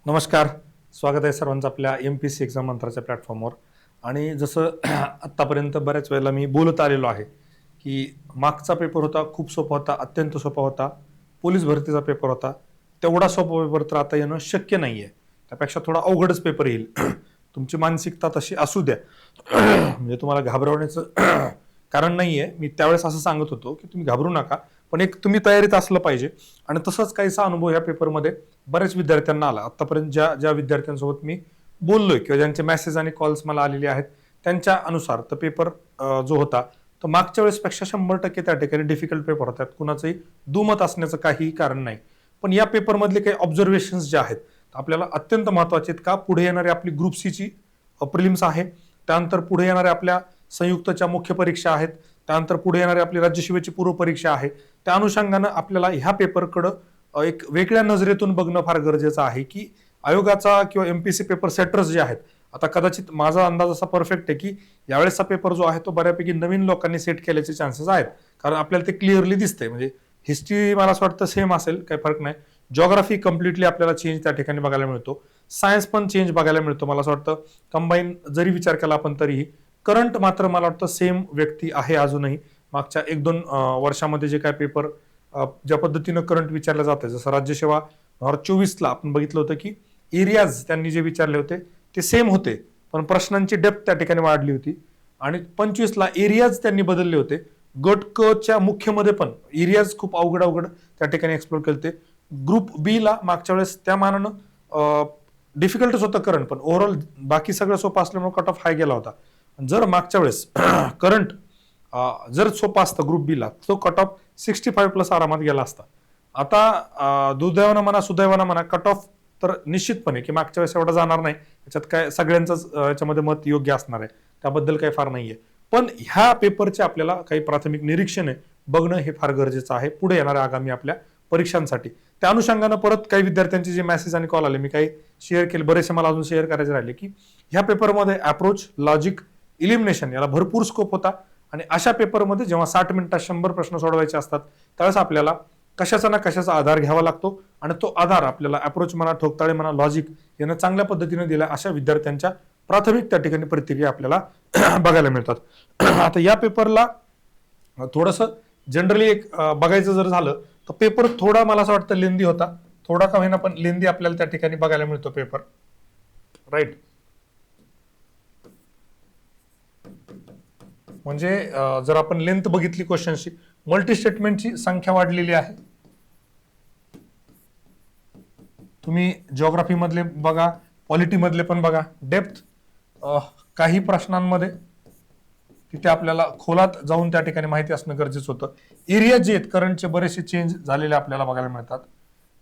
नमस्कार. स्वागत आहे सर्वांचं आपल्या MPSC एक्झाम मंत्राच्या प्लॅटफॉर्मवर. आणि जसं आत्तापर्यंत बऱ्याच वेळेला मी बोलत आलेलो आहे की मागचा पेपर होता खूप सोपा होता, अत्यंत सोपा होता. पोलीस भरतीचा पेपर होता, तेवढा सोपा पेपर तर आता येणं शक्य नाही आहे. त्यापेक्षा थोडा अवघडच पेपर येईल. तुमची मानसिकता तशी असू द्या. म्हणजे तुम्हाला घाबरवण्याचं कारण नाही आहे. मी त्यावेळेस असं सांगत होतो की तुम्ही घाबरू नका, पण एक तुम्ही तयारीत असलं पाहिजे. आणि तसंच काहीसा अनुभव या पेपरमध्ये बऱ्याच विद्यार्थ्यांना आला. आतापर्यंत ज्या ज्या विद्यार्थ्यांसोबत मी बोललोय किंवा ज्यांचे मेसेज आणि कॉल्स मला आलेले आहेत त्यांच्या अनुसार तर पेपर जो होता तो मागच्या वेळेसपेक्षा 100% त्या ठिकाणी डिफिकल्ट पेपर होता. कुणाचंही दुमत असण्याचं काही कारण नाही. पण या पेपरमधले काही ऑब्झर्वेशन्स जे आहेत आपल्याला अत्यंत महत्वाचे आहेत. का पुढे येणारी आपली ग्रुप सीची प्रिलिम्स आहे, त्यानंतर पुढे येणाऱ्या आपल्या संयुक्तच्या मुख्य परीक्षा आहेत, त्यानंतर पुढे येणारी आपली राज्यसेवेची पूर्व परीक्षा आहे. त्या अनुषंगानं आपल्याला ह्या पेपरकडं एक वेगळ्या नजरेतून बघणं फार गरजेचं आहे की आयोगाचा किंवा MPSC पेपर सेटर्स जे आहेत, आता कदाचित माझा अंदाज असा परफेक्ट आहे की यावेळेसचा पेपर जो आहे तो बऱ्यापैकी नवीन लोकांनी सेट केल्याचे चान्सेस आहेत. कारण आपल्याला ते क्लिअरली दिसतंय. म्हणजे हिस्ट्री मला असं वाटतं सेम असेल, काही फरक नाही. जॉग्राफी कम्प्लिटली आपल्याला चेंज त्या ठिकाणी बघायला मिळतो. सायन्स पण चेंज बघायला मिळतो. मला असं वाटतं कंबाईन जरी विचार केला आपण तरीही करंट मात्र मला वाटतं सेम व्यक्ती आहे अजूनही. मागच्या 1-2 वर्षामध्ये जे काय पेपर ज्या पद्धतीनं करंट विचारलं जातं, जसं राज्यसेवा 2024ला आपण बघितलं होतं की एरियाज त्यांनी जे विचारले होते ते सेम होते, पण प्रश्नांची डेप्थ त्या ठिकाणी वाढली होती. आणि 25ला एरियाज त्यांनी बदलले होते. गट क च्या मुख्यमध्ये पण एरियाज खूप अवघड अवघड त्या ठिकाणी एक्सप्लोर केले. ग्रुप बी ला मागच्या वेळेस त्या मानानं डिफिकल्टच होतं करंट, पण ओव्हरऑल बाकी सगळं सोपं असल्यामुळे कट ऑफ हाय गेला होता. जर मागच्या वेळेस करंट जर सोपा असतं ग्रुप बी ला तो कट ऑफ 65+ आरामात गेला असता. आता दुर्दैवानं म्हणा सुदैवानं म्हणा कट ऑफ तर निश्चितपणे की मागच्या वेळेस एवढा जाणार नाही. याच्यात काय सगळ्यांचंच याच्यामध्ये मत योग्य असणार आहे, त्याबद्दल काही फार नाहीये. पण ह्या पेपरचे आपल्याला काही प्राथमिक निरीक्षण आहे बघणं हे फार गरजेचं आहे पुढे येणाऱ्या आगामी आपल्या परीक्षांसाठी. त्या अनुषंगानं परत काही विद्यार्थ्यांचे जे मेसेज आणि कॉल आले मी काही शेअर केले, बरेचसे मला अजून शेअर करायचे राहिले की ह्या पेपरमध्ये अप्रोच, लॉजिक, इलिमिनेशन याला भरपूर स्कोप होता. आणि अशा पेपरमध्ये जेव्हा 60 मिनिटात 100 प्रश्न सोडवायचे असतात त्यावेळेस आपल्याला कशाचा ना कशाचा आधार घ्यावा लागतो. आणि तो आधार आपल्याला अप्रोच म्हणा, ठोकताळे म्हणा, लॉजिक यानं चांगल्या पद्धतीने दिला. अशा विद्यार्थ्यांच्या प्राथमिक त्या ठिकाणी प्रतिक्रिया आपल्याला बघायला मिळतात. आता या पेपरला थोडंसं जनरली एक बघायचं जर झालं तर पेपर थोडा मला असं वाटतं लेंदी होता. थोडा का होईना पण लेंदी आपल्याला त्या ठिकाणी बघायला मिळतो पेपर, राईट. म्हणजे जर आपण लेंथ बघितली क्वेश्चनची, मल्टी स्टेटमेंटची संख्या वाढलेली आहे. तुम्ही जिओग्राफी मधले बघा, पॉलिटी मधले पण बघा. डेप्थ काही प्रश्नांमध्ये तिथे आपल्याला खोलात जाऊन त्या ठिकाणी माहिती असणं गरजेचं होतं. एरिया जे आहेत करंटचे बरेचसे चेंज झालेले आपल्याला बघायला मिळतात.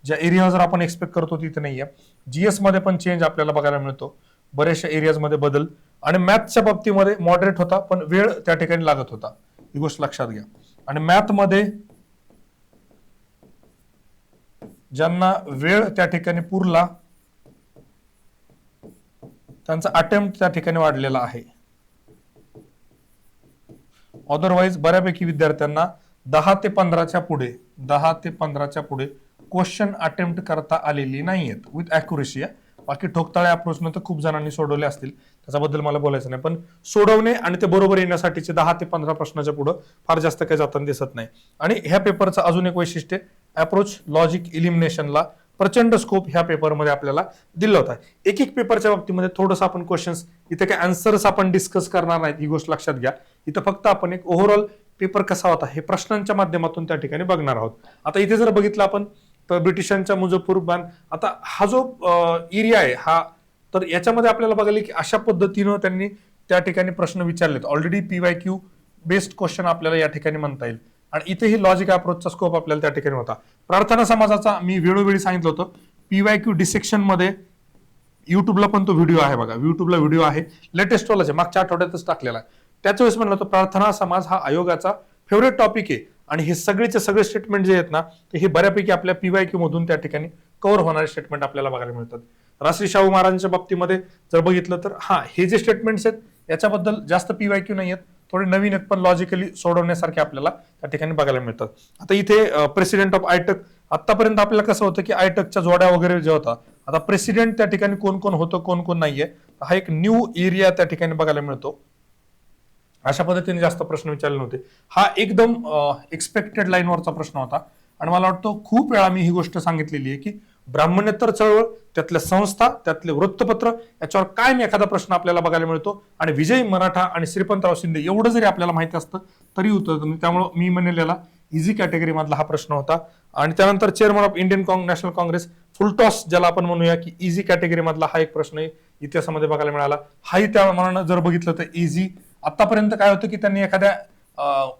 ज्या एरिया जर आपण एक्सपेक्ट करतो तिथे नाहीये. GS मध्ये पण चेंज आपल्याला बघायला मिळतो, बऱ्याचशा एरियाज मध्ये बदल. आणि मॅथच्या बाबतीमध्ये मॉडरेट होता पण वेळ त्या ठिकाणी लागत होता, ही गोष्ट लक्षात घ्या. आणि मॅथ मध्ये ज्यांना वेळ त्या ठिकाणी पुरला त्यांचा अटेम्प्ट त्या ठिकाणी वाढलेला आहे. अदरवाईज बऱ्यापैकी विद्यार्थ्यांना 10 ते 15च्या पुढे क्वेश्चन अटेम्प्ट करता आलेली नाहीयेत विथ अॅक्युरेसी. बाकी ठोकताळे अप्रोचनं तर खूप जणांनी सोडवले असतील, त्याच्याबद्दल मला बोलायचं नाही. पण सोडवणे आणि ते बरोबर येण्यासाठीचे 10 ते 15 प्रश्नाच्या पुढे फार जास्त काही जाताना दिसत नाही. आणि ह्या पेपरचं अजून एक वैशिष्ट्य, अप्रोच, लॉजिक, इलिमिनेशनला प्रचंड स्कोप ह्या पेपरमध्ये आपल्याला दिला होता. एक एक पेपरच्या बाबतीमध्ये थोडंसं आपण क्वेश्चन्स इथे काही आन्सर्स आपण डिस्कस करणार नाहीत, ही गोष्ट लक्षात घ्या. इथं फक्त आपण एक ओव्हरऑल पेपर कसा होता हे प्रश्नांच्या माध्यमातून त्या ठिकाणी बघणार आहोत. आता इथे जर बघितलं आपण तर ब्रिटिशांच्या मुझफ्फरबाद, आता हा जो एरिया आहे हा, तर याच्यामध्ये आपल्याला बघायला की अशा पद्धतीनं त्यांनी त्या ठिकाणी प्रश्न विचारलेत. ऑलरेडी PYQ बेस्ड क्वेश्चन आपल्याला या ठिकाणी म्हणता येईल. आणि इथेही लॉजिक अप्रोचचा स्कोप आपल्याला त्या ठिकाणी होता. प्रार्थना समाजाचा मी वेळोवेळी सांगितलं होतं, PYQ डिसेक्शन मध्ये युट्यूबला पण तो व्हिडिओ आहे बघा, युट्यूबला व्हिडिओ आहे, लेटेस्ट वालाच आहे, मागच्या आठवड्यातच टाकलेला आहे. त्याच वेळेस म्हणलं होतं प्रार्थना समाज हा आयोगाचा फेवरेट टॉपिक आहे. आणि हे सगळेचे सगळे स्टेटमेंट जे आहेत ना ते हे बऱ्यापैकी आपल्या PYQ मधून त्या ठिकाणी कव्हर होणारे स्टेटमेंट आपल्याला बघायला मिळतात. राजश्री शाहू महाराजांच्या बाबतीमध्ये जर बघितलं तर हे जे स्टेटमेंट्स आहेत याच्याबद्दल जास्त PYQ नाही आहेत, थोडे नवीन आहेत पण लॉजिकली सोडवण्यासारखे आपल्याला त्या ठिकाणी बघायला मिळतात. आता इथे प्रेसिडेंट ऑफ आयटक, आतापर्यंत आपल्याला कसं होतं की आयटकच्या जोड्या वगैरे जे होता आता प्रेसिडेंट त्या ठिकाणी कोण कोण होतं कोण कोण नाहीये, हा एक न्यू एरिया त्या ठिकाणी बघायला मिळतो. अशा पद्धतीने जास्त प्रश्न विचारले नव्हते. हा एकदम एक्सपेक्टेड लाईनवरचा प्रश्न होता आणि मला वाटतं खूप वेळा मी ही गोष्ट सांगितलेली आहे की ब्राह्मणेतर चळवळ, त्यातल्या संस्था, त्यातले वृत्तपत्र, याच्यावर कायम एखादा प्रश्न आपल्याला बघायला मिळतो. आणि विजय मराठा आणि श्रीपंतराव शिंदे एवढं जरी आपल्याला माहिती असतं तरी होतं. त्यामुळं मी म्हणलेला इझी कॅटेगरी मधला हा प्रश्न होता. आणि त्यानंतर chairman of Indian national Congress, full toss ज्याला आपण म्हणूया की इझी कॅटेगरी मधला हा एक प्रश्न इतिहासामध्ये बघायला मिळाला. हाही त्या मनानं जर बघितलं तर इझी. आतापर्यंत काय होतं की त्यांनी एखाद्या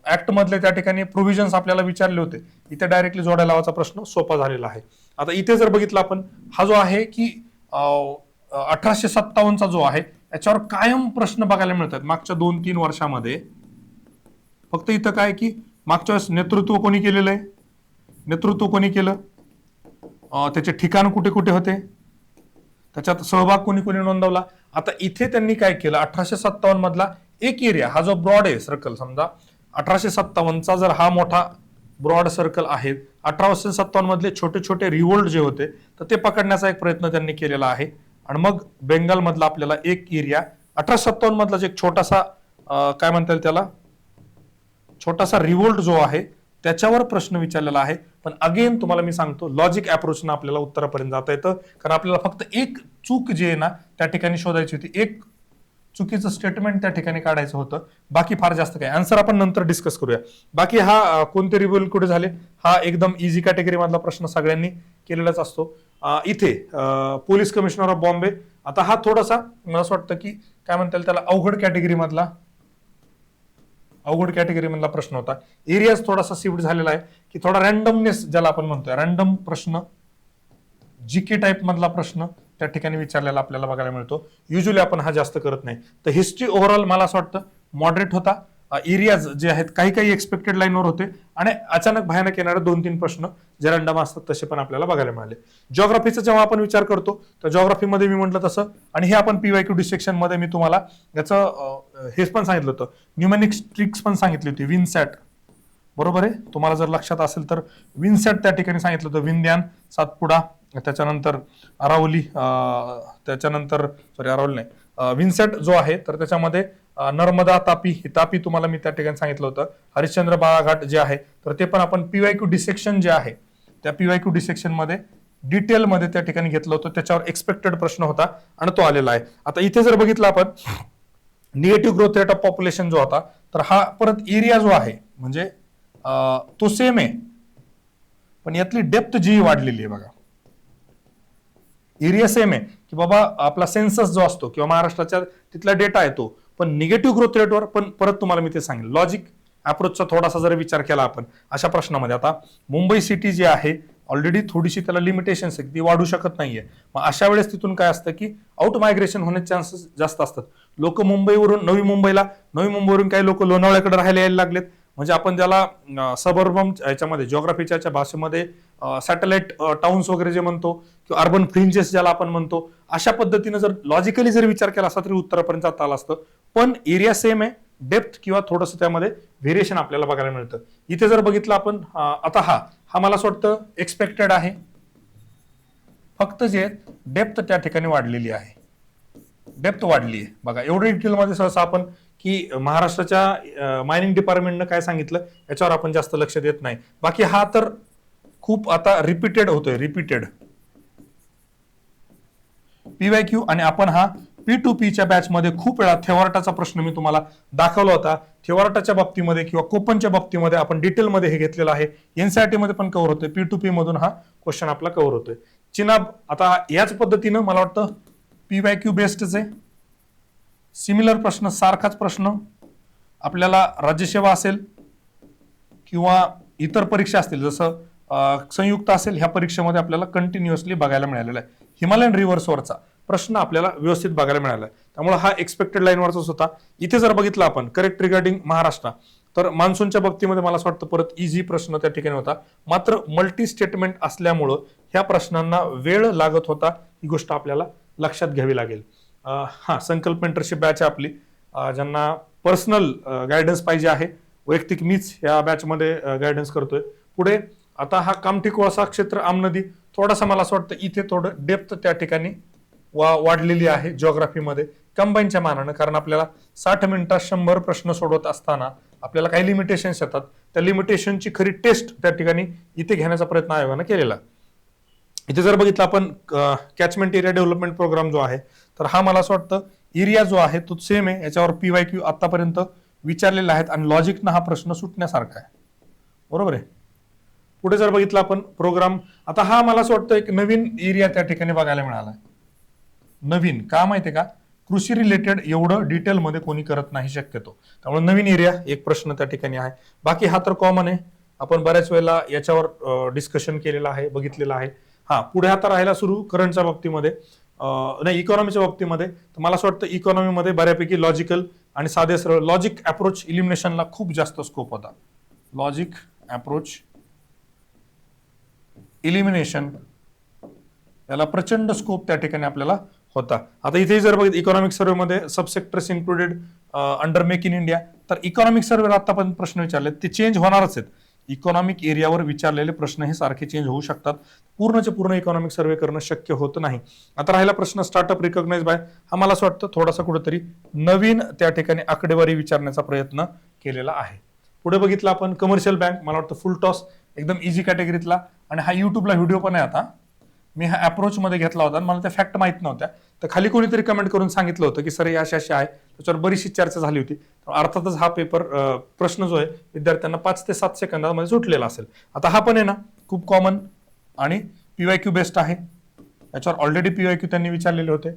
ऍक्ट मधले त्या ठिकाणी प्रोव्हिजन्स आपल्याला विचारले होते, इथे डायरेक्टली जोडायला लावायचा प्रश्न सोपा झालेला आहे. आता इथे जर बघितलं आपण, हा जो आहे की 1857चा जो आहे याच्यावर कायम प्रश्न बघायला मिळतात मागच्या 2-3 वर्षामध्ये. फक्त इथं काय की मागच्या वेळेस नेतृत्व कोणी केलेलं आहे, नेतृत्व कोणी केलं, त्याचे ठिकाण कुठे कुठे होते, त्याच्यात सहभाग कोणी कोणी नोंदवला. आता इथे त्यांनी काय केलं, 1857 मधला एक एरिया, हा जो ब्रॉड आहे सर्कल, समजा 1857चा जर हा मोठा ब्रॉड सर्कल आहे, 1857 मधले छोटे छोटे रिवोल्ट जे होते तर ते पकडण्याचा एक प्रयत्न त्यांनी केलेला आहे. आणि मग बेंगाल मधला आपल्याला एक एरिया, 1857 मधला एक छोटासा काय म्हणता येईल त्याला, छोटासा रिवोल्ट जो आहे त्याच्यावर प्रश्न विचारलेला आहे. पण अगेन तुम्हाला मी सांगतो, लॉजिक अप्रोचनं आपल्याला उत्तरापर्यंत जाता येतं. कारण आपल्याला फक्त एक चूक जी आहे ना त्या ठिकाणी शोधायची होती, एक चुकीचं स्टेटमेंट त्या ठिकाणी काढायचं होतं. बाकी फार जास्त काय, आन्सर आपण नंतर डिस्कस करूया. बाकी हा कोणते रिव्होल्ट कुठे झाले, हा एकदम इझी कॅटेगरी मधला प्रश्न सगळ्यांनी केलेलाच असतो. इथे पोलीस कमिशनर ऑफ बॉम्बे, आता हा थोडासा मला असं वाटतं की काय म्हणता येईल त्याला अवघड कॅटेगरी मधला प्रश्न होता. एरियाज थोडासा शिफ्ट झालेला आहे की थोडा रॅन्डमनेस ज्याला आपण म्हणतोय, रॅन्डम प्रश्न, जीके टाईप मधला प्रश्न त्या ठिकाणी विचारलेला आपल्याला बघायला मिळतो. युजली आपण हा जास्त करत नाही. तर हिस्ट्री ओव्हरऑल मला असं वाटतं मॉडरेट होता. एरियाज जे आहेत काही काही एक्सपेक्टेड लाईनवर होते आणि अचानक भयानक येणारे 2-3 प्रश्न जे रॅन्डम असतात तसे पण आपल्याला बघायला मिळाले. जिओग्राफीचा जेव्हा आपण विचार करतो तर जिओग्राफीमध्ये मी म्हटलं तसं, आणि हे आपण पीवायक्यू डिसेक्शन मध्ये मी तुम्हाला याचं हेच पण सांगितलं होतं, न्यूमेरिक ट्रिक्स पण सांगितली होती, विनसॅट, बरोबर आहे. तुम्हाला जर लक्षात असेल तर विनसॅट त्या ठिकाणी सांगितलं होतं, विंध्यान, सातपुडा, त्याच्यानंतर अरावली, त्याच्यानंतर अरावली नाही, विन्सेट जो आहे तर त्याच्यामध्ये नर्मदा, तापी, तापी तुम्हाला मी त्या ठिकाणी सांगितलं होतं. हरिश्चंद्र बाळाघाट जे आहे तर ते पण आपण पीवायक्यू डिसेक्शन जे आहे त्या पीवायक्यू डिसेक्शन मध्ये डिटेल मध्ये त्या ठिकाणी घेतलं होतं. त्याच्यावर एक्सपेक्टेड प्रश्न होता आणि तो आलेला आहे. आता इथे जर बघितलं आपण, negative growth rate of population जो होता तर हा परत एरिया जो आहे म्हणजे तो सेम आहे, पण यातली डेप्थ जी वाढलेली आहे बघा. एरिया सेम आहे की बाबा आपला सेन्सस जो असतो किंवा महाराष्ट्राच्या तिथला डेटा येतो, पण निगेटिव्ह ग्रोथ रेटवर पण परत तुम्हाला मी ते सांगेल. लॉजिक अप्रोचचा थोडासा जर विचार केला आपण अशा प्रश्नामध्ये, आता मुंबई सिटी जी आहे ऑलरेडी थोडीशी त्याला लिमिटेशन्स आहे, ती वाढू शकत नाहीये. मग अशा वेळेस तिथून काय असतं की आउट मायग्रेशन होण्याचे चान्सेस जास्त असतात. लोक मुंबईवरून नवी मुंबईवरून काही लोक लोणावळ्याकडे राहायला यायला लागलेत. म्हणजे आपण ज्याला सबअर्बन याच्यामध्ये जिओग्राफीच्या भाषेमध्ये सॅटेलाइट टाउन्स वगैरे जे म्हणतो किंवा अर्बन फ्रिंजेस ज्याला आपण म्हणतो, अशा पद्धतीने जर लॉजिकली जर विचार केला असता तरी उत्तरापर्यंत जाता आलं असतं. पण एरिया सेम आहे, डेप्थ किंवा थोडंसं त्यामध्ये व्हेरिएशन आपल्याला बघायला मिळतं. इथे जर बघितलं आपण, आता हा मला असं वाटतं एक्सपेक्टेड आहे, फक्त जे डेप्थ त्या ठिकाणी वाढलेली आहे, डेप्थ वाढली आहे बघा. एवढं डिटेलमध्ये सहसा आपण की महाराष्ट्राच्या मायनिंग डिपार्टमेंटनं काय सांगितलं याच्यावर आपण जास्त लक्ष देत नाही. बाकी हा तर खूप आता रिपीटेड होतोय, रिपीटेड पीवायक्यू. आणि आपण हा P2P बॅच मध्ये खूप वेळा थेवार्टाचा प्रश्न मी तुम्हाला दाखवला होता. थेवार्टाच्या बाबतीमध्ये किंवा कोपनच्या बाबतीमध्ये आपण डिटेलमध्ये हे घेतलेलं आहे. एनसीईआरटी मध्ये पण कव्हर होतोय, P2P मधून हा क्वेश्चन आपला कव्हर होतोय. चिनाब आता याच पद्धतीनं मला वाटतं पीवायक्यू बेस्डच आहे. सिमिलर प्रश्न, सारखाच प्रश्न आपल्याला राज्यसेवा असेल किंवा इतर परीक्षा असतील, जसं संयुक्त असेल, ह्या परीक्षेमध्ये आपल्याला कंटिन्युअसली बघायला मिळालेला आहे. हिमालयन रिव्हर्सवरचा प्रश्न आपल्याला व्यवस्थित बघायला मिळाला आहे. त्यामुळे हा एक्सपेक्टेड लाईनवरचाच होता. इथे जर बघितलं आपण करेक्ट रिगार्डिंग महाराष्ट्र, तर मान्सूनच्या बाबतीमध्ये मला असं वाटतं परत इझी प्रश्न त्या ठिकाणी होता. मात्र मल्टी स्टेटमेंट असल्यामुळं ह्या प्रश्नांना वेळ लागत होता, ही गोष्ट आपल्याला लक्षात घ्यावी लागेल. संकल्प मेंटरशिप बॅच आहे आपली, ज्यांना पर्सनल गायडन्स पाहिजे आहे, वैयक्तिक मीच या बॅचमध्ये गायडन्स करतोय. पुढे आता हा कामठी कोळसा क्षेत्र आमनदी थोडासा मला असं वाटतं इथे थोडं डेप्थ त्या ठिकाणी वाढलेली आहे जिओग्राफीमध्ये कंबाईनच्या मानानं, कारण आपल्याला 60 मिनिटात 100 प्रश्न सोडवत असताना आपल्याला काही लिमिटेशन्स येतात. त्या लिमिटेशनची खरी टेस्ट त्या ठिकाणी इथे घेण्याचा प्रयत्न आयोगानं केलेला. इथे जर बघितलं आपण कॅचमेंट एरिया डेव्हलपमेंट प्रोग्राम जो आहे, तर हा मला असं वाटतं एरिया जो आहे तो सेम आहे. याच्यावर PYQ आतापर्यंत विचारलेले आहेत आणि लॉजिकनं हा प्रश्न सुटण्यासारखा आहे. बरोबर आहे. पुढे जर बघितलं आपण प्रोग्राम, आता हा मला असं वाटतं एक नवीन एरिया त्या ठिकाणी बघायला मिळाला. नवीन का माहितीये का, कृषी रिलेटेड एवढं डिटेलमध्ये कोणी करत नाही शक्यतो, त्यामुळे नवीन एरिया एक प्रश्न त्या ठिकाणी आहे. बाकी हा तर कॉमन आहे, आपण बऱ्याच वेळेला याच्यावर डिस्कशन केलेलं आहे, बघितलेलं आहे. हा पुढे आता राहायला सुरू करंटच्या बाबतीमध्ये नाही इकॉनॉमीच्या बाबतीमध्ये, तर मला असं वाटतं इकॉनॉमीमध्ये बऱ्यापैकी लॉजिकल आणि साधे सरळ लॉजिक अप्रोच इलिमिनेशनला खूप जास्त स्कोप होता. लॉजिक अप्रोच इलिमिनेशन याला प्रचंड स्कोप त्या ठिकाणी आपल्याला होता. आता इथे जर बघितलं इकॉनॉमिक सर्व्हेमध्ये subsectors included under make in India, तर इकॉनॉमिक सर्व्हे आतापर्यंत प्रश्न विचारले ते चेंज होणारच आहेत. इकॉनॉमिक एरियावर विचारलेले प्रश्न हे सारखे चेंज होऊ शकतात. पूर्णचे पूर्ण इकॉनॉमिक सर्व्हे करणं शक्य होत नाही. आता राहिला प्रश्न स्टार्टअप रिकॉग्नाइज बाय, हा मला असं वाटतं थोडासा कुठेतरी नवीन त्या ठिकाणी आकडेवारी विचारण्याचा प्रयत्न केलेला आहे. पुढे बघितलं आपण कमर्शियल बँक, मला वाटतं फुल टॉस एकदम इझी कॅटेगरीतला, आणि हा युट्यूबला व्हिडिओ पण आहे. आता मी हा अप्रोच मध्ये घेतला होता आणि मला त्या फॅक्ट माहित नव्हत्या, तर खाली कोणीतरी कमेंट करून सांगितलं होतं की सर अशी अशी आहे, त्याच्यावर बरीचशी चर्चा झाली होती. अर्थातच हा पेपर प्रश्न जो आहे विद्यार्थ्यांना 5 ते 7 सेकंदामध्ये सुटलेला असेल. आता हा पण आहे ना खूप कॉमन आणि PYQ बेस्ड आहे. याच्यावर ऑलरेडी PYQ त्यांनी विचारलेले होते.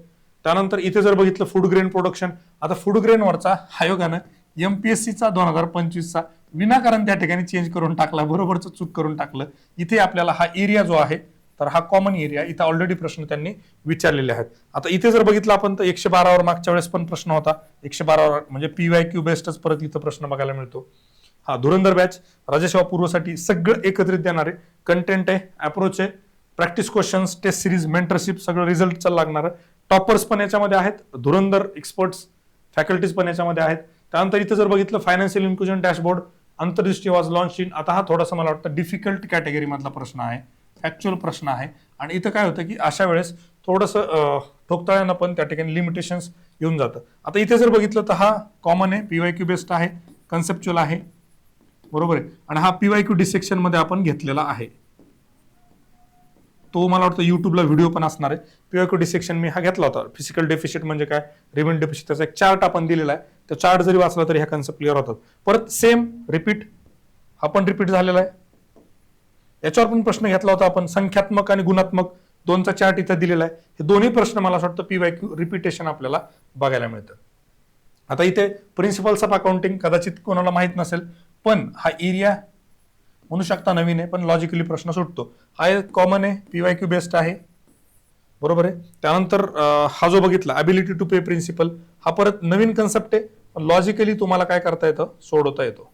त्यानंतर इथे जर बघितलं फूड ग्रेन प्रोडक्शन, आता फूड ग्रेनवरचा आयोगानं MPSCचा 2025चा विनाकारण त्या ठिकाणी चेंज करून टाकला, बरोबरच चूक करून टाकलं. इथे आपल्याला हा एरिया जो आहे, तर हा कॉमन एरिया, इथं ऑलरेडी प्रश्न त्यांनी विचारलेले आहेत. आता इथे जर बघितलं आपण तर 112 वर मागच्या वेळेस पण प्रश्न होता. 112 वर म्हणजे PYQ बेस्डच परत इथं प्रश्न बघायला मिळतो. हा धुरंधर बॅच राजसेवा पूर्वसाठी सगळं एकत्रित देणारे कंटेंट आहे, अप्रोच आहे, practice questions, test series, mentorship, सगळं रिझल्टचं लागणार. टॉपर्स पण याच्यामध्ये आहेत, धुरंधर एक्सपर्ट्स फॅकल्टीज पण याच्यामध्ये आहेत. त्यानंतर इथं जर बघितलं फायनान्शियल इन्क्लुजन डॅशबोर्ड अंतर्दृष्टी वॉज लॉन्च इन, आता हा थोडासा मला वाटतं डिफिकल्ट कॅटेगरी मधला प्रश्न आहे, फॅक्च्युअल प्रश्न आहे. आणि इथं काय होतं की अशा वेळेस थोडंसं ठोकताळ्यांना पण त्या ठिकाणी लिमिटेशन्स येऊन जातं. आता इथे जर बघितलं तर हा कॉमन आहे, PYQ बेस्ड आहे, कन्सेप्च्युअल आहे, बरोबर आहे. आणि हा PYQ डिसेक्शन मध्ये आपण घेतलेला आहे, तो मला वाटतं युट्यूबला व्हिडिओ पण असणार आहे. PYQ डिसेक्शन मी हा घेतला होता. फिजिकल डेफिशिट म्हणजे काय, रिव्हन डेफिशिट, त्याचा एक चार्ट आपण दिलेला आहे. तो चार्ट जरी वाचला तरी ह्या कन्सेप्ट क्लिअर होतात. परत सेम रिपीट, हा पण रिपीट झालेला आहे. याच्यावर पण प्रश्न घेतला होता आपण, संख्यात्मक आणि गुणात्मक दोनचा चार्ट इथं दिलेला आहे. हे दोन्ही प्रश्न मला असं वाटतं PYQ रिपिटेशन आपल्याला बघायला मिळतं. आता इथे प्रिन्सिपल्स ऑफ अकाउंटिंग कदाचित कोणाला माहित नसेल, पण हा एरिया म्हणू शकता नवीन आहे, पण लॉजिकली प्रश्न सुटतो. हा एक कॉमन आहे, PYQ बेस्ड आहे, बरोबर आहे. त्यानंतर हा जो बघितला अबिलिटी टू पे प्रिन्सिपल, हा परत नवीन कन्सेप्ट आहे, पण लॉजिकली तुम्हाला काय करता येतं, सोडवता येतो.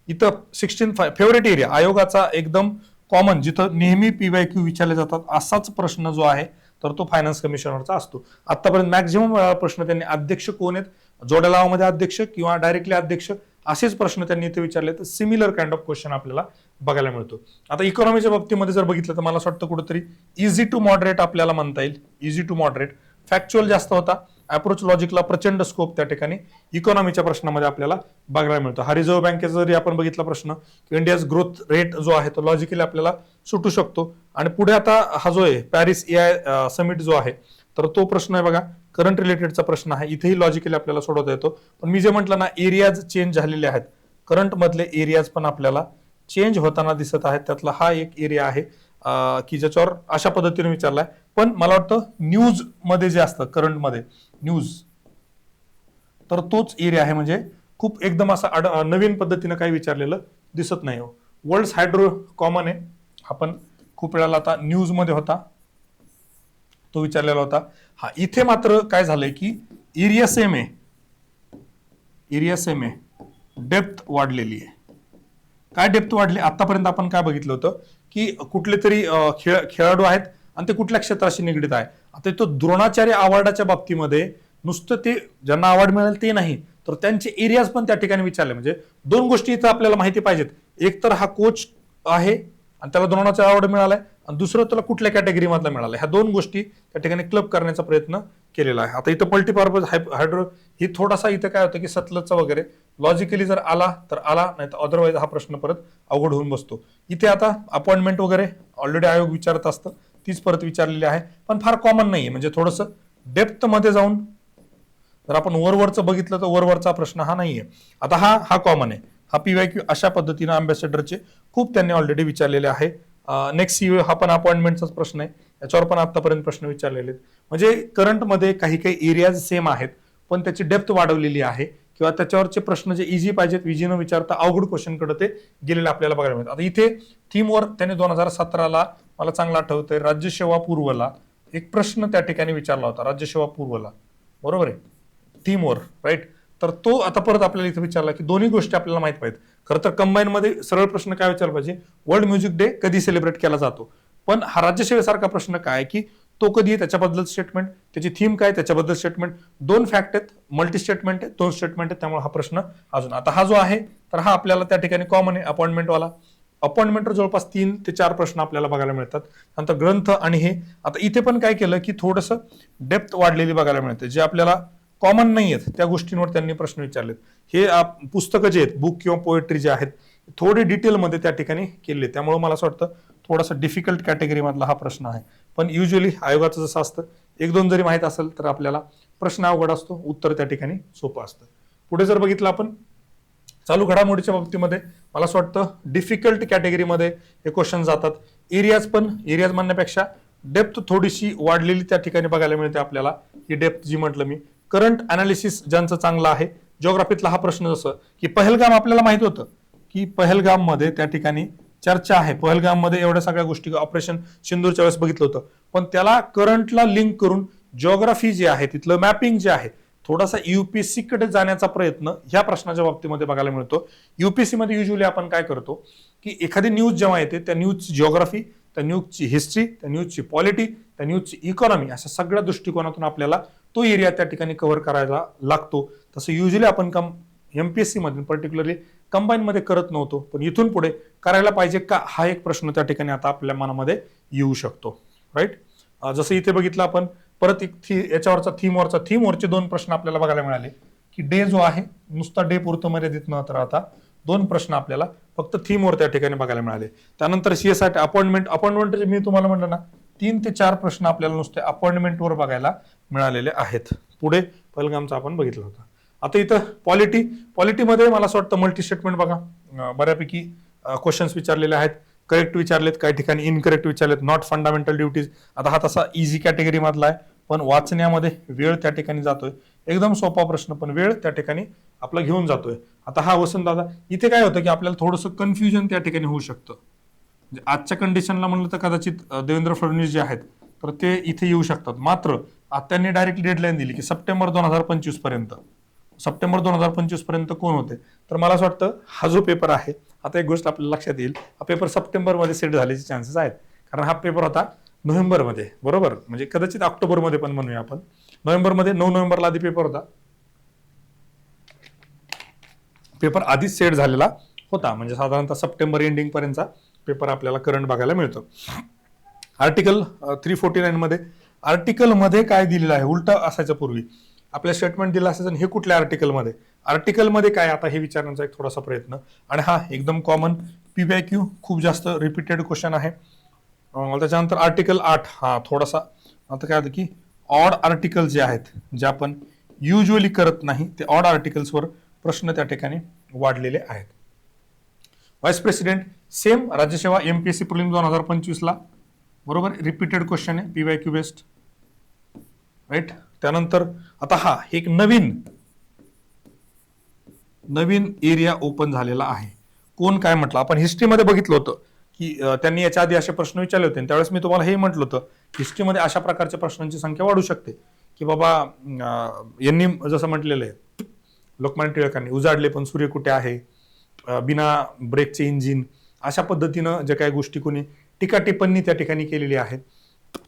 इथं 16 फेवरेट एरिया आयोगाचा एकदम कॉमन, जिथं नेहमी PYQ विचारले जातात असाच प्रश्न जो आहे तर तो फायनान्स कमिशनरचा असतो. आतापर्यंत मॅक्झिमम प्रश्न त्यांनी अध्यक्ष कोण आहेत, जोड्या लावामध्ये अध्यक्ष किंवा डायरेक्टली अध्यक्ष, असेच प्रश्न त्यांनी इथे विचारले. तर सिमिलर काइंड ऑफ क्वेश्चन आपल्याला बघायला मिळतो. आता इकॉनॉमीच्या बाबतीमध्ये जर बघितलं तर मला असं वाटतं कुठेतरी इझी टू मॉडरेट आपल्याला म्हणता येईल, इझी टू मॉडरेट. फॅक्च्युअल जास्त होता, अप्रोच लॉजिकला प्रचंड स्कोप त्या ठिकाणी इकॉनॉमीच्या प्रश्नामध्ये आपल्याला बघायला मिळतो. हा रिझर्व्ह बँकेचा जरी आपण बघितला प्रश्न, इंडियाज ग्रोथ रेट जो आहे तो लॉजिकली आपल्याला सुटू शकतो. आणि पुढे आता हा जो आहे पॅरिस AI समिट जो आहे, तर तो प्रश्न आहे बघा, करंट रिलेटेडचा प्रश्न आहे. इथेही लॉजिकली आपल्याला सोडवता येतो. पण मी जे म्हटलं ना, एरियाज चेंज झालेले आहेत, करंट मधले एरियाज पण आपल्याला चेंज होताना दिसत आहेत. त्यातला हा एक एरिया आहे की ज्याच्यावर अशा पद्धतीने विचारलाय. पण मला वाटतं न्यूज मध्ये जे असतं, करंट मध्ये न्यूज, तर तोच एरिया आहे. म्हणजे खूप एकदम असा नवीन पद्धतीने काही विचारलेलं दिसत नाही. वर्ल्ड हायड्रो कॉमन आहे, आपण खूप वेळाला आता न्यूज मध्ये होता, तो विचारलेला होता. हा इथे मात्र काय झालंय की एरिया सेम आहे, एरिया सेम आहे, डेप्थ वाढलेली आहे. काय डेप्थ वाढली, आतापर्यंत आपण काय बघितलं होतं की कुठले तरी खेळाडू आहेत आणि ते कुठल्या क्षेत्राशी निगडीत आहे. आता तो द्रोणाचार्य अवॉर्डाच्या बाबतीमध्ये नुसतं ते ज्यांना अवॉर्ड मिळेल ते नाही, तर त्यांचे एरियाज पण त्या ठिकाणी विचारले. म्हणजे दोन गोष्टी इथं आपल्याला माहिती पाहिजेत. एक तर हा कोच आहे आणि त्याला द्रोणाचा अवॉर्ड मिळालाय, आणि दुसरं त्याला कुठल्या कॅटेगरी मधला मिळाला, ह्या दोन गोष्टी त्या ठिकाणी क्लब करण्याचा प्रयत्न केलेला आहे. आता इथं मल्टीपर्पज हायड्रो ही थोडासा इथं काय होतं की सतलजचा वगैरे लॉजिकली जर आला तर आला, नाही तर अदरवाईज हा प्रश्न परत अवघड होऊन बसतो. इथे आता अपॉइंटमेंट वगैरे ऑलरेडी आयोग विचारत असतं, तीच परत विचारलेली आहे, पण फार कॉमन नाहीये. म्हणजे थोडंसं डेप्थ मध्ये जाऊन जर आपण वरवरचं बघितलं तर वरवरचा प्रश्न हा नाहीये. आता हा कॉमन आहे, हा PYQ अशा पद्धतीने अँबॅसेडरचे खूप त्यांनी ऑलरेडी विचारलेले आहे. नेक्स्ट CEO हा पण अपॉइंटमेंटचाच प्रश्न आहे, याच्यावर पण आतापर्यंत प्रश्न विचारलेले आहेत. म्हणजे करंटमध्ये काही काही एरियाज सेम आहेत, पण त्याची डेप्थ वाढवलेली आहे, किंवा त्याच्यावरचे प्रश्न जे इझी पाहिजेत इझी न विचारता अवघड क्वेश्चन कडे ते गेलेले आपल्याला बघायला मिळतात. आता इथे थीमवर त्याने 2017ला मला चांगलं आठवतंय राज्यसेवा पूर्वला एक प्रश्न त्या ठिकाणी विचारला होता, राज्यसेवा पूर्वला, बरोबर आहे, थीमवर, राईट. तर तो आता परत आपल्याला इथे विचारला की दोन्ही गोष्टी आपल्याला माहित पाहिजेत. खरं तर कंबाईन मध्ये सरळ प्रश्न काय विचारला पाहिजे, वर्ल्ड म्युझिक डे कधी सेलिब्रेट केला जातो, पण हा राज्यसेवेसारखा प्रश्न काय की तो कधी आहे त्याच्याबद्दल स्टेटमेंट, त्याची थीम काय त्याच्याबद्दल स्टेटमेंट, दोन फॅक्ट आहेत, मल्टी स्टेटमेंट आहे, दोन स्टेटमेंट आहेत, त्यामुळे हा प्रश्न अजून आता हा जो आहे तर हा आपल्याला त्या ठिकाणी कॉमन आहे अपॉइंटमेंटवाला. अपॉइंटमेंटवर जवळपास 3 ते 4 प्रश्न आपल्याला बघायला मिळतात. नंतर ग्रंथ आणि हे आता इथे पण काय केलं की थोडंसं डेप्थ वाढलेली बघायला मिळते, जे आपल्याला कॉमन नाही आहेत त्या गोष्टींवर त्यांनी प्रश्न विचारलेत. हे पुस्तकं जे आहेत बुक किंवा पोएट्री जे आहेत थोडी डिटेलमध्ये त्या ठिकाणी केले, त्यामुळे मला असं वाटतं थोडासा डिफिकल्ट कॅटेगरी मधला हा प्रश्न आहे. पण युजली आयोगाचं जसं असतं एक दोन जरी माहित असेल तर आपल्याला प्रश्न अवघड असतो, उत्तर त्या ठिकाणी सोपं असतं. पुढे जर बघितलं आपण चालू घडामोडीच्या बाबतीमध्ये मला असं वाटतं डिफिकल्ट कॅटेगरीमध्ये हे क्वेश्चन जातात. एरियाज म्हणण्यापेक्षा डेप्थ थोडीशी वाढलेली त्या ठिकाणी बघायला मिळते आपल्याला. ही डेप्थ जी म्हटलं मी, करंट अनालिसिस ज्यांचं चांगलं आहे, जिओग्राफीतला हा प्रश्न जसं की पहलगाम आपल्याला माहित होतं की पहलगाम मध्ये त्या ठिकाणी चर्चा आहे, पहलगाम मध्ये एवढ्या सगळ्या गोष्टी ऑपरेशन सिंदूरच्या वेळेस बघितलं होतं, पण त्याला करंटला लिंक करून जिओग्राफी जे आहे तिथलं मॅपिंग जे आहे थोडासा UPSC कडे जाण्याचा प्रयत्न ह्या प्रश्नाच्या बाबतीमध्ये बघायला मिळतो. UPSC मध्ये युजली आपण काय करतो की एखादी न्यूज जेव्हा येते त्या न्यूजची जिओग्राफी, त्या न्यूजची हिस्ट्री, त्या न्यूजची पॉलिटी, त्या न्यूजची इकॉनॉमी, अशा सगळ्या दृष्टिकोनातून आपल्याला तो एरिया त्या ठिकाणी कव्हर करायला लागतो. तसं युजली आपण MPSC मध्ये पर्टिक्युलरली कंबाईन मध्ये करत नव्हतो, पण इथून पुढे करायला पाहिजे का हा एक प्रश्न त्या ठिकाणी आता आपल्या मनामध्ये येऊ शकतो, राईट. जसं इथे बघितलं आपण परत एक याच्यावरचा थीमवरचे 2 प्रश्न आपल्याला बघायला मिळाले की डे जो आहे नुसता डे पुरतं मर्यादित न तर आता 2 प्रश्न आपल्याला फक्त थीमवर त्या ठिकाणी बघायला मिळाले. त्यानंतर CSI अपॉइंटमेंट मी तुम्हाला म्हटलं ना 3 ते 4 प्रश्न आपल्याला नुसते अपॉइंटमेंटवर बघायला मिळालेले आहेत. पुढे पहलगामचा आपण बघितलं होतं. आता इथं पॉलिटीमध्ये मला असं वाटतं मल्टी स्टेटमेंट बघा बऱ्यापैकी क्वेश्चन्स विचारलेले आहेत, करेक्ट विचारलेत, काही ठिकाणी इनकरेक्ट विचारलेत, नॉट फंडामेंटल ड्युटीज. आता हा तसा इझी कॅटेगरी मधला आहे, पण वाचण्यामध्ये वेळ त्या ठिकाणी जातोय. एकदम सोपा प्रश्न पण वेळ त्या ठिकाणी आपला घेऊन जातोय. आता हा वसंतदादा इथे काय होतं की आपल्याला थोडंसं कन्फ्युजन त्या ठिकाणी होऊ शकतं. म्हणजे आजच्या कंडिशनला म्हणलं तर कदाचित देवेंद्र फडणवीस जे आहेत तर ते इथे येऊ शकतात. मात्र आता त्यांनी डायरेक्टली डेडलाईन दिली की सप्टेंबर 2025 पर्यंत कोण होते, तर मला असं वाटतं हा जो पेपर आहे आता एक गोष्ट आपल्याला लक्षात येईल, हा पेपर सप्टेंबरमध्ये सेट झाल्याचे चान्सेस आहेत. कारण हा पेपर होता नोव्हेंबरमध्ये, बरोबर, म्हणजे कदाचित ऑक्टोबरमध्ये पण म्हणूया आपण. नोव्हेंबरमध्ये 9 नोव्हेंबरला आधी पेपर होता, पेपर आधीच सेट झालेला होता, म्हणजे साधारणतः सप्टेंबर एंडिंग पर्यंतचा पेपर आपल्याला करंट बघायला मिळतो. आर्टिकल 349 मध्ये आर्टिकलमध्ये काय दिलेलं आहे, उलट असायचं पूर्वी आपल्या स्टेटमेंट दिलं असायचं, हे कुठल्या आर्टिकलमध्ये काय आता हे विचारण्याचा एक थोडासा प्रयत्न. आणि हा एकदम कॉमन PYQ खूप जास्त रिपीटेड क्वेश्चन आहे. त्याच्यानंतर आर्टिकल 8 हा थोडासा आता काय होतं की ऑड आर्टिकल जे आहेत जे आपण युजली करत नाही ते ऑड आर्टिकल्सवर प्रश्न त्या ठिकाणी वाढलेले आहेत. व्हाईस प्रेसिडेंट सेम राज्यसेवा MPSC प्रिलिम्स 2025 ला, बरोबर, रिपीटेड क्वेश्चन आहे PYQ बेस्ड, राईट. त्यानंतर आता हा एक नवीन एरिया ओपन झालेला आहे. कोण काय म्हटलं, आपण हिस्ट्रीमध्ये बघितलं होतं की त्यांनी याच्या आधी असे प्रश्न विचारले होते, त्यावेळेस मी तुम्हाला हे म्हटलं होतं हिस्ट्रीमध्ये अशा प्रकारच्या प्रश्नांची संख्या वाढू शकते की बाबा यांनी जसं म्हटलेलं आहे लोकमान्य टिळकांनी उजाडले पण सूर्य कुठे आहे, बिना ब्रेकचे इंजिन, अशा पद्धतीनं ज्या काही गोष्टी कोणी टीका टिप्पणी त्या ठिकाणी केलेली आहे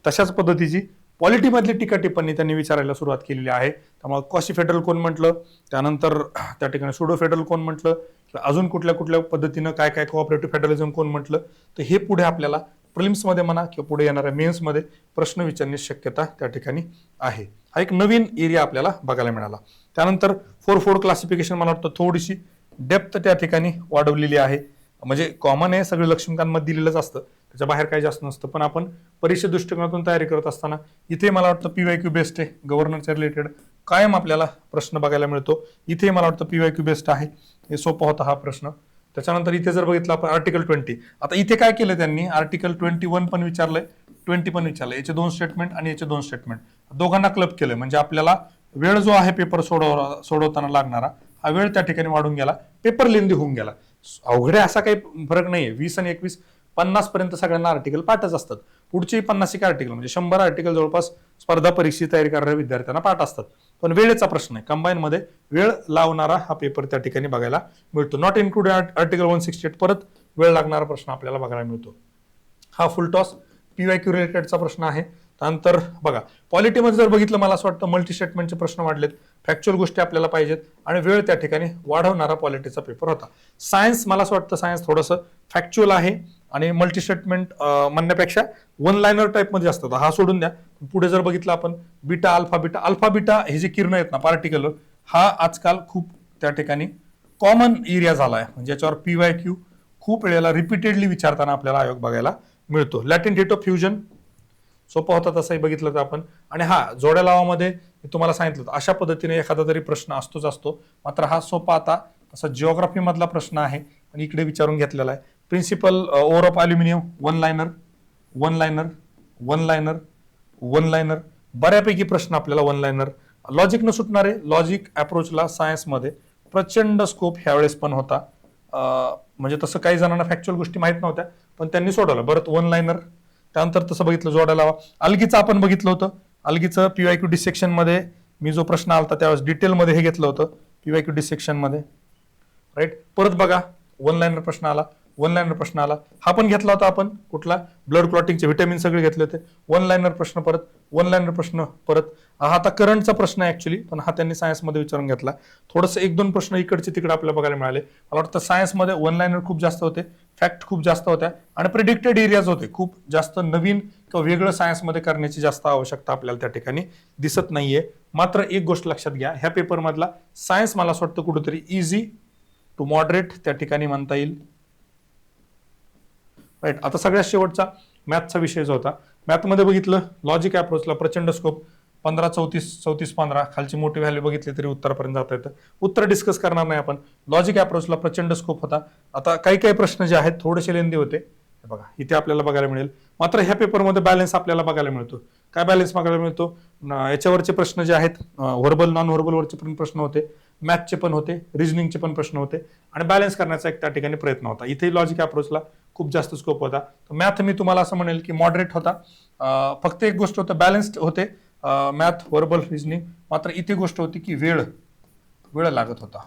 तशाच पद्धतीची पॉलिटीमधली टीका टिप्पणी त्यांनी विचारायला सुरुवात केलेली आहे. त्यामुळे क्वासी फेडरल कोण म्हटलं, त्यानंतर त्या ठिकाणी सुडो फेडरल कोण म्हटलं, अजून कुठल्या कुठल्या पद्धतीनं काय काय कोऑपरेटिव्ह फेडरलिझम कोण म्हटलं, तर हे पुढे आपल्याला प्रिलिम्समध्ये म्हणा किंवा पुढे येणाऱ्या मेन्समध्ये प्रश्न विचारण्याची शक्यता त्या ठिकाणी आहे. हा एक नवीन एरिया आपल्याला बघायला मिळाला. त्यानंतर 4-4 क्लासिफिकेशन मला वाटतं थोडीशी डेप्थ त्या ठिकाणी वाढवलेली आहे. म्हणजे कॉमन आहे, सगळं लक्ष्मीकांतमध्ये दिलेलंच असतं, त्याच्या बाहेर काही जास्त नसतं. पण आपण परीक्षा दृष्टिकोनातून तयारी करत असताना इथे मला वाटतं PYQ बेस्ट आहे. गव्हर्नरच्या रिलेटेड कायम आपल्याला प्रश्न बघायला मिळतो. इथे मला वाटतं PYQ बेस्ट आहे. हे सोपा होता हा प्रश्न. त्याच्यानंतर इथे जर बघितलं आपण आर्टिकल 20, आता इथे काय केलं त्यांनी, आर्टिकल 21 पण विचारलंय, 20 पण विचारलंय. याचे 2 स्टेटमेंट आणि याचे 2 स्टेटमेंट दोघांना क्लब केलं. म्हणजे आपल्याला वेळ जो आहे पेपर सोडवताना लागणारा हा वेळ त्या ठिकाणी वाढून गेला, पेपर लेंदी होऊन गेला. अवघडे असा काही फरक नाहीये. 20 आणि 21 50 पर्यंत सगळ्यांना आर्टिकल पाठच असतात. पुढचे 50 आर्टिकल म्हणजे 100 आर्टिकल जवळपास स्पर्धा परीक्षेची तयारी करणाऱ्या विद्यार्थ्यांना पाठ असतात. पण वेळेचा प्रश्न आहे. कंबाईन मध्ये वेळ लावणारा हा पेपर त्या ठिकाणी बघायला मिळतो. नॉट इन्क्लुडेड आर्टिकल 168 परत वेळ लागणारा प्रश्न आपल्याला बघायला मिळतो. हा फुल टॉस PYQ रिलेटेडचा प्रश्न आहे. त्यानंतर बघा पॉलिटीमध्ये जर बघितलं, मला असं वाटतं मल्टी स्टेटमेंटचे प्रश्न वाढलेत, फॅक्च्युअल गोष्टी आपल्याला पाहिजेत आणि वेळ त्या ठिकाणी वाढवणारा पॉलिटीचा पेपर होता. सायन्स मला असं वाटतं सायन्स थोडंसं फॅक्च्युअल आहे आणि मल्टी स्टेटमेंट म्हणण्यापेक्षा वन लायनर टाईपमध्ये जास्त होता. हा सोडून द्या. पुढे जर बघितलं आपण बीटा अल्फा बीटा हे जे किरण आहेत ना पार्टिकल, हा आजकाल खूप त्या ठिकाणी कॉमन एरिया झाला आहे. म्हणजे याच्यावर PYQ खूप वेळेला रिपीटेडली विचारताना आपल्याला आयोग बघायला मिळतो. लॅटिन डेट ऑफ फ्युजन सोपा होता तसंही बघितलं तर आपण. आणि हा जोड्या लावामध्ये मी तुम्हाला सांगितलं अशा पद्धतीने एखादा तरी प्रश्न असतो. मात्र हा सोपा आता तसा जिओग्राफी मधला प्रश्न आहे आणि इकडे विचारून घेतलेला आहे. Principal ore of aluminium one liner बऱ्यापैकी प्रश्न आपल्याला वन लायनर. लॉजिक न सुटणारे लॉजिक अप्रोचला सायन्समध्ये प्रचंड स्कोप ह्यावेळेस पण होता. म्हणजे तसं काही जणांना फॅक्च्युअल गोष्टी माहित नव्हत्या पण त्यांनी सोडवलं. बरं वन लायनर. त्यानंतर तसं बघितलं जोड्या लावा. अलगीचं आपण बघितलं होतं. अलगीचं PYQ डिसेक्शन मध्ये मी जो प्रश्न आलता त्यावेळेस डिटेलमध्ये हे घेतलं होतं PYQ डिसेक्शन मध्ये, राईट. परत बघा वन लाईनर प्रश्न आला. हा पण घेतला होता आपण कुठला, ब्लड क्लॉटिंगचे व्हिटॅमिन सगळे घेतले होते. वन लाईनर प्रश्न परत. हा आता करंटचा प्रश्न आहे ऍक्च्युली, पण हा त्यांनी सायन्समध्ये विचारून घेतला. थोडंसं 1-2 प्रश्न इकडचे तिकडे आपल्याला बघायला मिळाले. मला वाटतं सायन्समध्ये वन लाईनर खूप जास्त होते, फॅक्ट खूप जास्त होत्या आणि प्रिडिक्टेड एरियाज होते. खूप जास्त नवीन किंवा वेगळं सायन्समध्ये करण्याची जास्त आवश्यकता आपल्याला त्या ठिकाणी दिसत नाहीये. मात्र एक गोष्ट लक्षात घ्या, ह्या पेपरमधला सायन्स मला असं वाटतं कुठेतरी इझी टू मॉडरेट त्या ठिकाणी म्हणता येईल, राईट. आता सगळ्यात शेवटचा मॅथचा विषय जो होता, मॅथमध्ये बघितलं लॉजिक अप्रोचला प्रचंड स्कोप. 15, 34, 15 खालची मोठी व्हॅल्यू बघितली तरी उत्तरापर्यंत जाता येतं. उत्तर डिस्कस करणार नाही आपण. लॉजिक अप्रोचला प्रचंड स्कोप होता. आता काही प्रश्न जे आहेत थोडेसे लेंदी होते, बघा इथे आपल्याला बघायला मिळेल. मात्र ह्या पेपरमध्ये बॅलन्स आपल्याला बघायला मिळतो. काय बॅलन्स बघायला मिळतो, याच्यावरचे प्रश्न जे आहेत व्हर्बल नॉन व्हर्बल वरचे पण प्रश्न होते, मॅथचे पण होते, रिजनिंगचे पण प्रश्न होते आणि बॅलन्स करण्याचा एक त्या ठिकाणी प्रयत्न होता. इथे लॉजिक अप्रोचला खूप जास्त स्कोप होता. मॅथ मी तुम्हाला असं म्हणेल की मॉडरेट होता. फक्त एक गोष्ट होतं, बॅलन्स्ड होते मॅथ व्हर्बल रिजनिंग. मात्र इथे गोष्ट होती की वेळ लागत होता.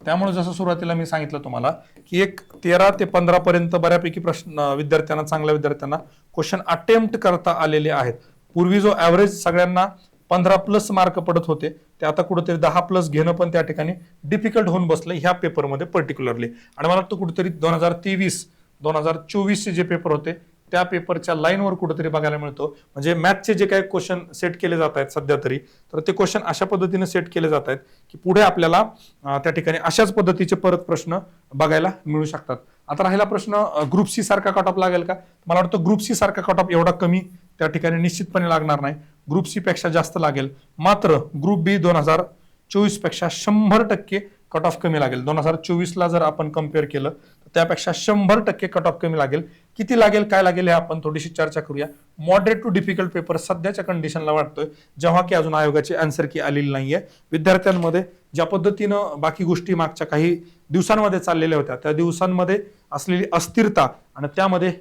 त्यामुळे जसं सुरुवातीला मी सांगितलं तुम्हाला की एक 13 ते 15 पर्यंत बऱ्यापैकी प्रश्न विद्यार्थ्यांना, चांगल्या विद्यार्थ्यांना क्वेश्चन अटेम्प्ट करता आलेले आहेत. पूर्वी जो ऍव्हरेज सगळ्यांना 15+ मार्क पडत होते ते आता कुठेतरी 10+ घेणं पण त्या ठिकाणी डिफिकल्ट होऊन बसलं ह्या पेपरमध्ये पर्टिक्युलरली. आणि मला वाटतं कुठेतरी 2023-2024 जे पेपर होते त्या पेपरच्या लाईनवर कुठेतरी बघायला मिळतो. म्हणजे मॅथचे जे काही क्वेश्चन सेट केले जात आहेत सध्या तरी, तर ते क्वेश्चन अशा पद्धतीने सेट केले जात आहेत की पुढे आपल्याला त्या ठिकाणी अशाच पद्धतीचे परत प्रश्न बघायला मिळू शकतात. आता राहिला प्रश्न ग्रुप सी सारखा कट ऑफ लागेल का. मला वाटतं ग्रुप सी सारखा कट ऑफ एवढा कमी त्या ठिकाणी निश्चितपणे लागणार नाही. ग्रुप सी पेक्षा जास्त लागेल. मात्र ग्रुप बी 2024 पेक्षा 100% कट ऑफ कमी लागेल. 2024ला जर आपण कम्पेअर केलं तर त्यापेक्षा 100% कट ऑफ कमी लागेल. किती लागेल, काय लागेल हे आपण थोडीशी चर्चा करूया. मॉडरेट टू डिफिकल्ट पेपर सध्याच्या कंडिशनला वाटतोय, जेव्हा की अजून आयोगाची आन्सर की आलेली नाहीये. विद्यार्थ्यांमध्ये ज्या पद्धतीनं बाकी गोष्टी मागच्या काही दिवसांमध्ये चाललेल्या होत्या, त्या दिवसांमध्ये असलेली अस्थिरता आणि त्यामध्ये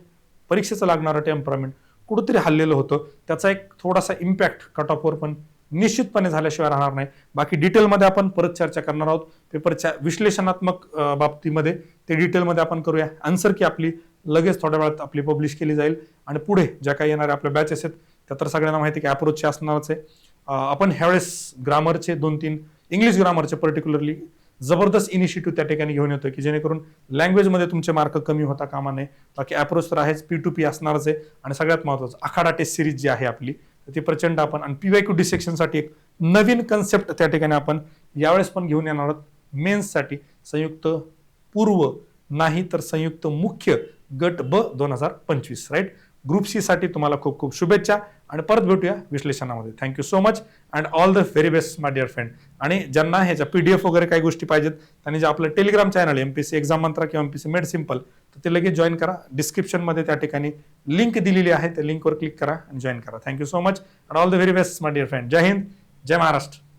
परीक्षेचं लागणारं टेम्परामेंट कुठेतरी हल्लेलं होतं. त्याचा एक थोडासा इम्पॅक्ट कट ऑफवर पण निश्चितपणे झाल्याशिवाय राहणार नाही. बाकी डिटेलमध्ये आपण परत चर्चा करणार आहोत. पेपरच्या विश्लेषणात्मक बाबतीमध्ये ते डिटेलमध्ये आपण करूया. आन्सर की आपली लगेच थोड्या वेळात आपली पब्लिश केली जाईल आणि पुढे ज्या काही येणाऱ्या आपल्या बॅचेस आहेत त्या तर सगळ्यांना माहिती की अप्रोचचे असणारच आहे. आपण ह्यावेळेस ग्रामरचे 2-3 इंग्लिश ग्रामरचे पर्टिक्युलरली जबरदस्त इनिशिएटिव्ह त्या ठिकाणी घेऊन येतो की जेणेकरून लँग्वेजमध्ये तुमचे मार्क कमी होता कामा नये. बाकी अप्रोच तर आहेच, P2P असणारच आहे. आणि सगळ्यात महत्त्वाचं आखाडा टेस्ट सिरीज जी आहे आपली ती प्रचंड आपण, आणि PYQ डिसेक्शनसाठी एक नवीन कन्सेप्ट त्या ठिकाणी आपण यावेळेस पण घेऊन येणार आहोत. मेन्ससाठी संयुक्त पूर्व नाही तर संयुक्त मुख्य गट ब 2025, राईट. ग्रुप सी साठी तुम्हाला खूप खूप शुभेच्छा आणि परत भेटूया विश्लेषणामध्ये. Thank you so much and all the very best my dear friend. आणि ज्यांना ह्याच्या PDF वगैरे काही गोष्टी पाहिजेत त्यांनी जे आपलं टेलिग्राम चॅनल MPSC एक्झाम मंत्रा किंवा MPSC मेड सिम्पल, तर ते लगेच जॉईन करा. डिस्क्रिप्शनमध्ये त्या ठिकाणी लिंक दिलेली आहे, त्या लिंकवर क्लिक करा आणि जॉईन करा. Thank you so much and all the very best my dear friend. जय हिंद, जय महाराष्ट्र.